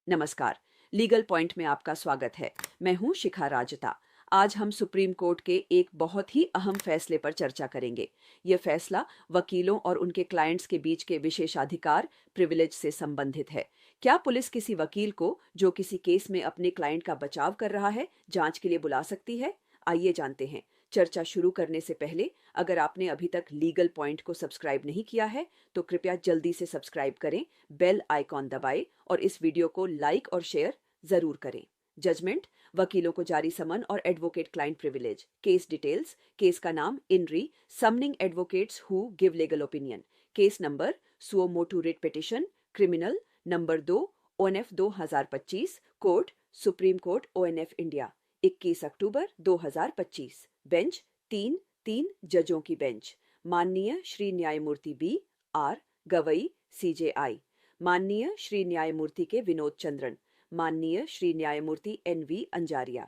नमस्कार, legal point में आपका स्वागत है। मैं हूं शिखा राजता। आज हम सुप्रीम कोर्ट के एक बहुत ही अहम फैसले पर चर्चा करेंगे। यह फैसला वकीलों और उनके क्लाइंट्स के बीच के विशेषाधिकार प्रिविलेज से संबंधित है। क्या पुलिस किसी वकील को जो किसी केस में अपने क्लाइंट का बचाव कर रहा है, जांच के लिए बुला सकती है? आइए जानते हैं। चर्चा शुरू करने से पहले अगर आपने अभी तक लीगल पॉइंट को सब्सक्राइब नहीं किया है तो कृपया जल्दी से सब्सक्राइब करें, बेल आइकॉन दबाएं और इस वीडियो को लाइक और शेयर जरूर करें। जजमेंट, वकीलों को जारी समन और advocate client privilege. Case details, case का नाम in re summoning advocates who give legal opinion. Case number suo motu writ petition criminal number 2 ONF 2025, court supreme court ONF India, 21 October 2025। Bench 3 जजों की बेंच। माननीय श्री न्यायमूर्ति B.R. गवई CJI, माननीय श्री न्यायमूर्ति के विनोद चंद्रन, माननीय श्री न्यायमूर्ति NV अंजारिया।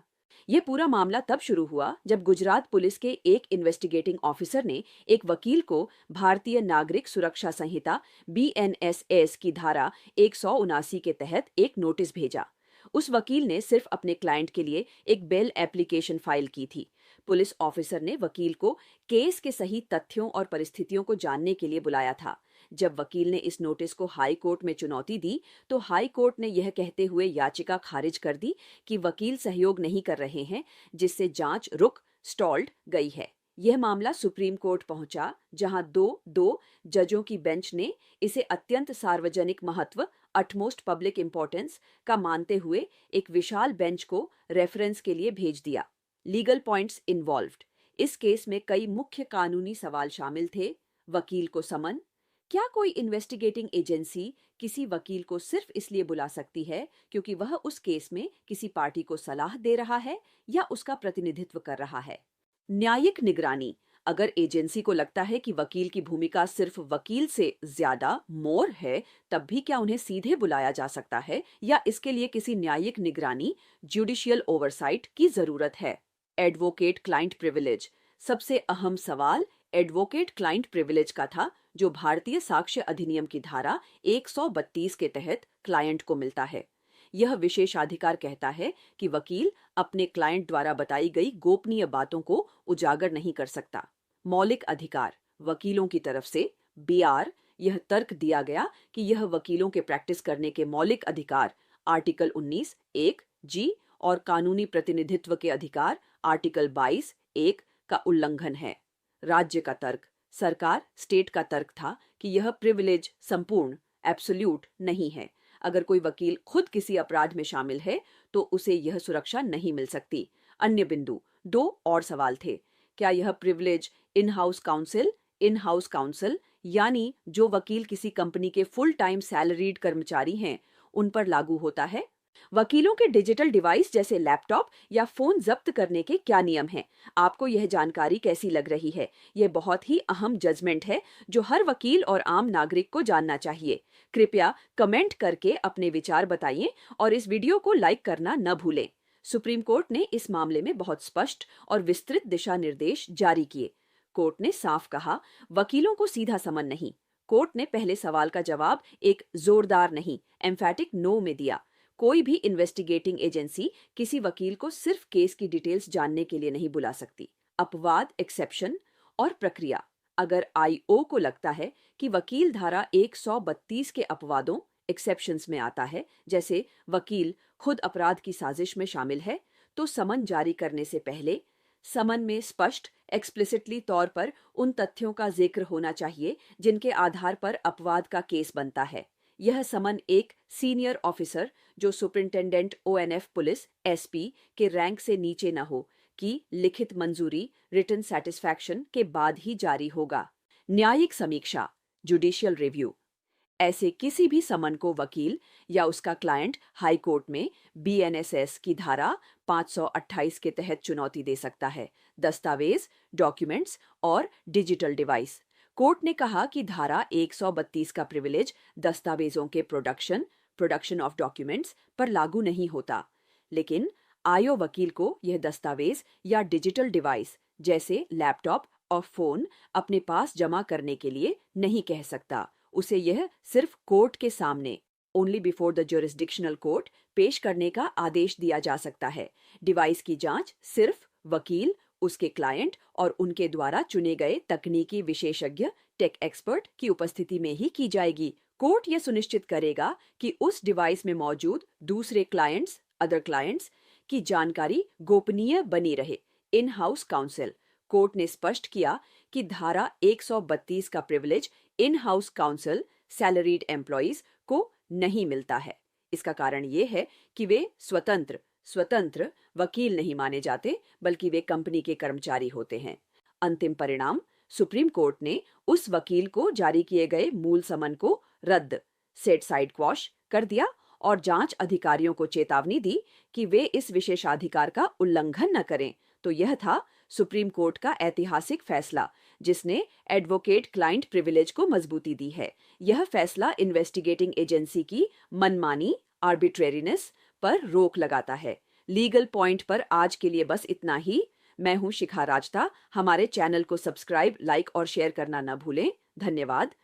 ये पूरा मामला तब शुरू हुआ जब गुजरात पुलिस के एक इन्वेस्टिगेटिंग ऑफिसर ने एक वकील को भारतीय नागरिक सुरक्षा संहिता BNSS की धारा 179 के तहत एक नोटिस भेजा। उस वकील ने सिर्फ अपने क्लाइंट के लिए एक बेल एप्लीकेशन फाइल की थी। पुलिस ऑफिसर ने वकील को केस के सही तथ्यों और परिस्थितियों को जानने के लिए बुलाया था। जब वकील ने इस नोटिस को हाई कोर्ट में चुनौती दी तो हाई कोर्ट ने यह कहते हुए याचिका खारिज कर दी कि वकील सहयोग नहीं कर रहे हैं, जिससे जांच स्टॉल्ड गई है। यह मामला सुप्रीम कोर्ट पहुंचा, जहां दो जजों की बेंच ने इसे अत्यंत सार्वजनिक महत्व अटमोस्ट पब्लिक इंपॉर्टेंस का मानते हुए एक विशाल बेंच को रेफरेंस के लिए भेज दिया। Legal points involved. इस केस में कई मुख्य कानूनी सवाल शामिल थे। वकील को समन। क्या कोई इन्वेस्टिगेटिंग एजेंसी किसी वकील को सिर्फ इसलिए बुला सकती है क्योंकि वह उस केस में किसी पार्टी को सलाह दे रहा है या उसका प्रतिनिधित्व कर रहा है? न्यायिक निगरानी। अगर एजेंसी को लगता है कि वकील की भूमिका सिर्फ वकील से ज्यादा मोर है, तब भी क्या उन्हें सीधे बुलाया जा सकता है या इसके लिए किसी न्यायिक निगरानी जुडिशियल ओवरसाइट की जरूरत है? Advocate client privilege. सबसे अहम सवाल एडवोकेट क्लाइंट प्रिविलेज का था, जो भारतीय साक्ष्य अधिनियम की धारा 132 के तहत क्लाइंट को मिलता है। यह विशेषाधिकार कहता है कि वकील अपने क्लाइंट द्वारा बताई गई गोपनीय बातों को उजागर नहीं कर सकता। मौलिक अधिकार। वकीलों की तरफ से BR यह तर्क दिया गया कि यह वकीलों के प्रैक्टिस करने के मौलिक अधिकार आर्टिकल 19(1)G और कानूनी प्रतिनिधित्व के अधिकार आर्टिकल 22(1) का उल्लंघन है। राज्य का तर्क। सरकार स्टेट का तर्क था कि यह प्रिविलेज संपूर्ण एब्सोल्यूट नहीं है। अगर कोई वकील खुद किसी अपराध में शामिल है तो उसे यह सुरक्षा नहीं मिल सकती। अन्य बिंदु। 2 और सवाल थे। क्या यह प्रिविलेज इन हाउस काउंसिल यानी जो वकील किसी कंपनी के फुल टाइम सैलरीड कर्मचारी हैं, उन पर लागू होता है? वकीलों के डिजिटल डिवाइस जैसे लैपटॉप या फोन जब्त करने के क्या नियम हैं? आपको यह जानकारी कैसी लग रही है? यह बहुत ही अहम जजमेंट है जो हर वकील और आम नागरिक को जानना चाहिए। कृपया कमेंट करके अपने विचार बताइए और इस वीडियो को लाइक करना न भूलें। सुप्रीम कोर्ट ने इस मामले में बहुत स्पष्ट और विस्तृत दिशा निर्देश जारी किए। कोर्ट ने साफ कहा, वकीलों को सीधा समन नहीं। कोर्ट ने पहले सवाल का जवाब एक जोरदार नहीं, एम्फैटिक नो में दिया। कोई भी इन्वेस्टिगेटिंग एजेंसी किसी वकील को सिर्फ केस की डिटेल्स जानने के लिए नहीं बुला सकती। अपवाद, एक्सेप्शन और प्रक्रिया। अगर IO को लगता है कि वकील धारा 132 के अपवादों एक्सेप्शंस में आता है, जैसे वकील खुद अपराध की साजिश में शामिल है, तो समन जारी करने से पहले समन में स्पष्ट एक्सप्लिसिटली तौर पर उन तथ्यों का जिक्र होना चाहिए जिनके आधार पर अपवाद का केस बनता है। यह समन एक सीनियर ऑफिसर जो सुपरिंटेंडेंट ONF पुलिस SP के रैंक से नीचे न हो की लिखित मंजूरी रिटन सेटिस्फैक्शन के बाद ही जारी होगा। न्यायिक समीक्षा जुडिशियल रिव्यू। ऐसे किसी भी समन को वकील या उसका क्लाइंट हाई कोर्ट में BNSS की धारा 528 के तहत चुनौती दे सकता है। दस्तावेज, डॉक्यूमेंट्स और डिजिटल डिवाइस। कोर्ट ने कहा कि धारा 132 का प्रिविलेज दस्तावेजों के प्रोडक्शन ऑफ डॉक्यूमेंट्स पर लागू नहीं होता, लेकिन IO वकील को यह दस्तावेज या डिजिटल डिवाइस जैसे लैपटॉप और फोन अपने पास जमा करने के लिए नहीं कह सकता। उसे यह सिर्फ कोर्ट के सामने only before the jurisdictional court पेश करने का आदेश दिया जा सकता है। डिवाइस की जांच सिर्फ वकील, उसके क्लाइंट और उनके द्वारा चुने गए तकनीकी विशेषज्ञ टेक एक्सपर्ट की उपस्थिति में ही की जाएगी। कोर्ट यह सुनिश्चित करेगा कि उस डिवाइस में मौजूद दूसरे अदर क्लाइंट्स की जानकारी गोपनीय बनी रहे। इन हाउस काउंसिल कोर्ट ने स्पष्ट किया कि धारा 132 का privilege in house council salaried employees को नहीं मिलता है। इसका कारण ये है कि वे स्वतंत्र वकील नहीं माने जाते, बल्कि वे कंपनी के कर्मचारी होते हैं। अंतिम परिणाम, सुप्रीम कोर्ट ने उस वकील को जारी किए गए मूल समन को रद्द सेट साइड क्वॉश कर दिया और जांच अधिकारियों को चेतावनी दी कि वे इस विशेषाधिकार का उल्लंघन न करें। तो यह था सुप्रीम कोर्ट का ऐतिहासिक फैसला, जिसने एडवोकेट क्लाइंट प्रिविलेज को मजबूती दी है। यह फैसला इन्वेस्टिगेटिंग एजेंसी की मनमानी आर्बिट्रेरीनेस पर रोक लगाता है। लीगल पॉइंट पर आज के लिए बस इतना ही। मैं हूं शिखा राजता। हमारे चैनल को सब्सक्राइब, लाइक और शेयर करना न भूलें। धन्यवाद।